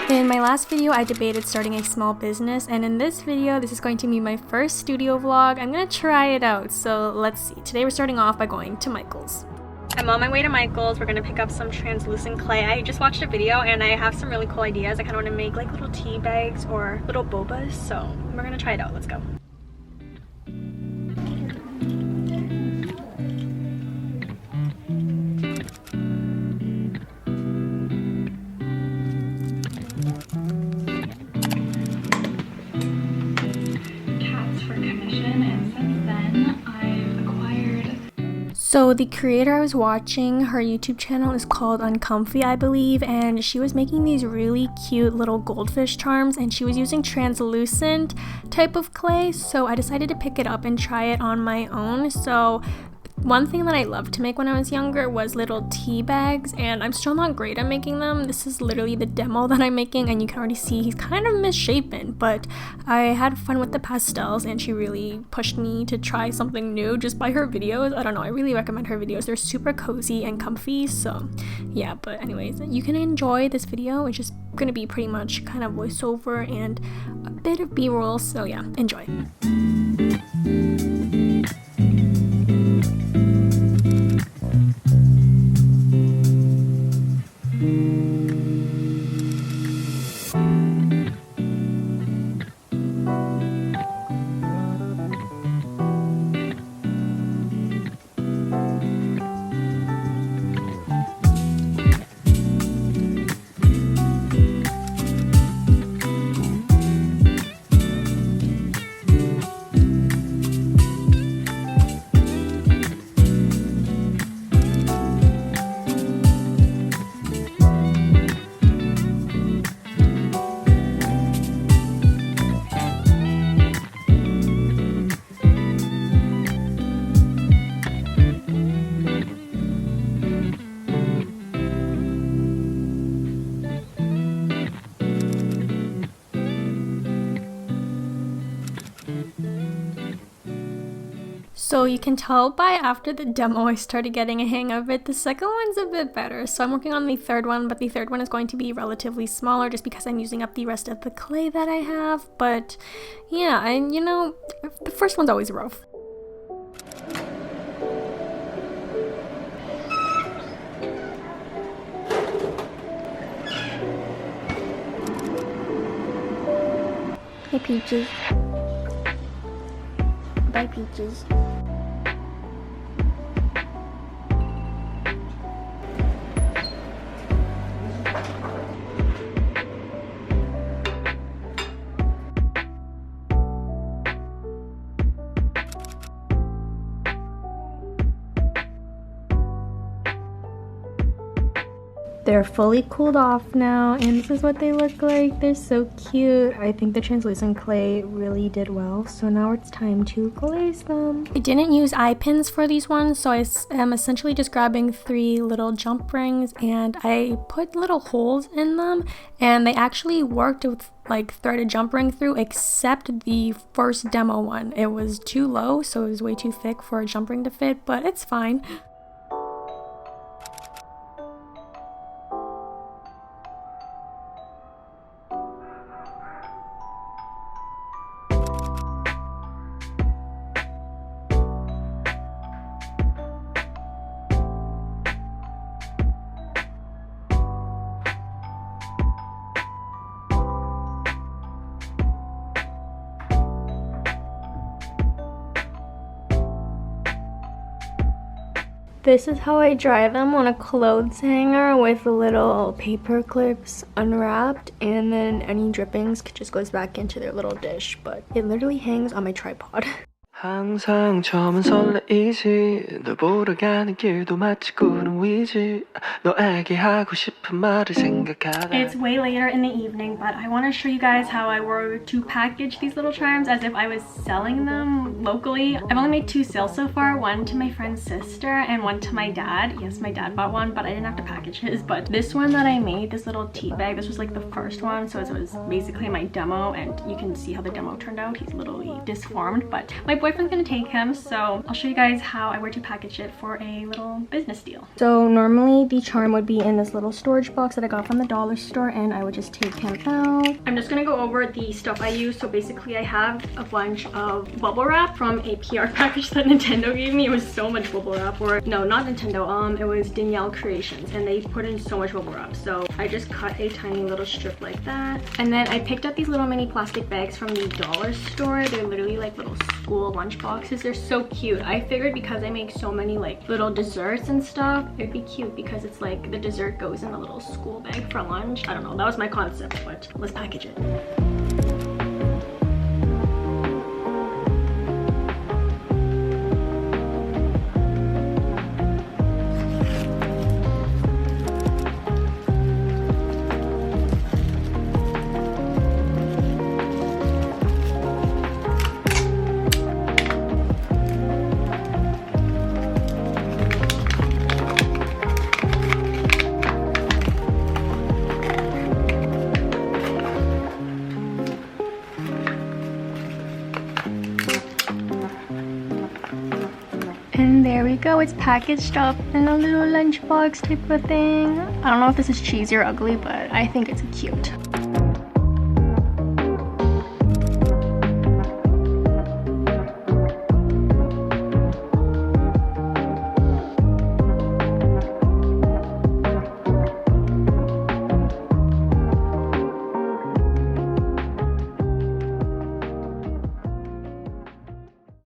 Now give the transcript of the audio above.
In my last video, I debated starting a small business, and in this video, this is going to be my first studio vlog. I'm gonna try it out, so let's see. Today we're starting off by going to Michael's. I'm on my way to Michael's. We're gonna pick up some translucent clay. I just watched a video and I have some really cool ideas. I kind of want to make like little tea bags or little bobas, so we're gonna try it out. Let's go. So the creator I was watching, her YouTube channel is called Uncomfy, I believe, and she was making these really cute little goldfish charms, and she was using translucent type of clay, so I decided to pick it up and try it on my own. So one thing that I loved to make when I was younger was little tea bags, and I'm still not great at making them. This is literally the demo that I'm making, and you can already see he's kind of misshapen, but I had fun with the pastels, and she really pushed me to try something new just by her videos. I don't know, I really recommend her videos. They're super cozy and comfy, so yeah. But anyways, you can enjoy this video. It's just gonna be pretty much kind of voiceover and a bit of b-roll, so yeah, enjoy. So you can tell by after the demo I started getting a hang of it. The second one's a bit better, so I'm working on the third one, but the third one is going to be relatively smaller just because I'm using up the rest of the clay that I have. But yeah, and you know, the first one's always rough. Hey Peaches. Bye Peaches. They're fully cooled off now, and this is what they look like. They're so cute. I think the translucent clay really did well, so now it's time to glaze them. I didn't use eye pins for these ones, so I am essentially just grabbing 3 little jump rings, and I put little holes in them, and they actually worked with like threaded jump ring through, except the first demo one. It was too low, so it was way too thick for a jump ring to fit, but it's fine. This is how I dry them on a clothes hanger with little paper clips unwrapped, and then any drippings just goes back into their little dish, but it literally hangs on my tripod. 항상 처음은 설레이지 널 보러 가는 길도 마치 구름 위지 너에게 하고 싶은 말을 생각하다. It's way later in the evening, but I want to show you guys how I were to package these little charms as if I was selling them locally. I've only made 2 sales so far, one to my friend's sister and one to my dad. Yes, my dad bought one, but I didn't have to package his. But this one that I made, this little tea bag, this was like the first one, so it was basically my demo, and you can see how the demo turned out. He's literally disformed, but my boyfriend boyfriend's gonna take him, so I'll show you guys how I were to package it for a little business deal. So normally the charm would be in this little storage box that I got from the dollar store, and I would just take him out. I'm just gonna go over the stuff I use. So basically I have a bunch of bubble wrap from a PR package that Nintendo gave me. It was so much bubble wrap, or no, not Nintendo, it was Danielle Creations, and they put in so much bubble wrap. So I just cut a tiny little strip like that, and then I picked up these little mini plastic bags from the dollar store. They're literally like little school lunch boxes. They're so cute. I figured because I make so many like little desserts and stuff, it'd be cute because it's like the dessert goes in a little school bag for lunch. I don't know, that was my concept, but let's package it. And there we go, it's packaged up in a little lunchbox type of thing. I don't know if this is cheesy or ugly, but I think it's cute.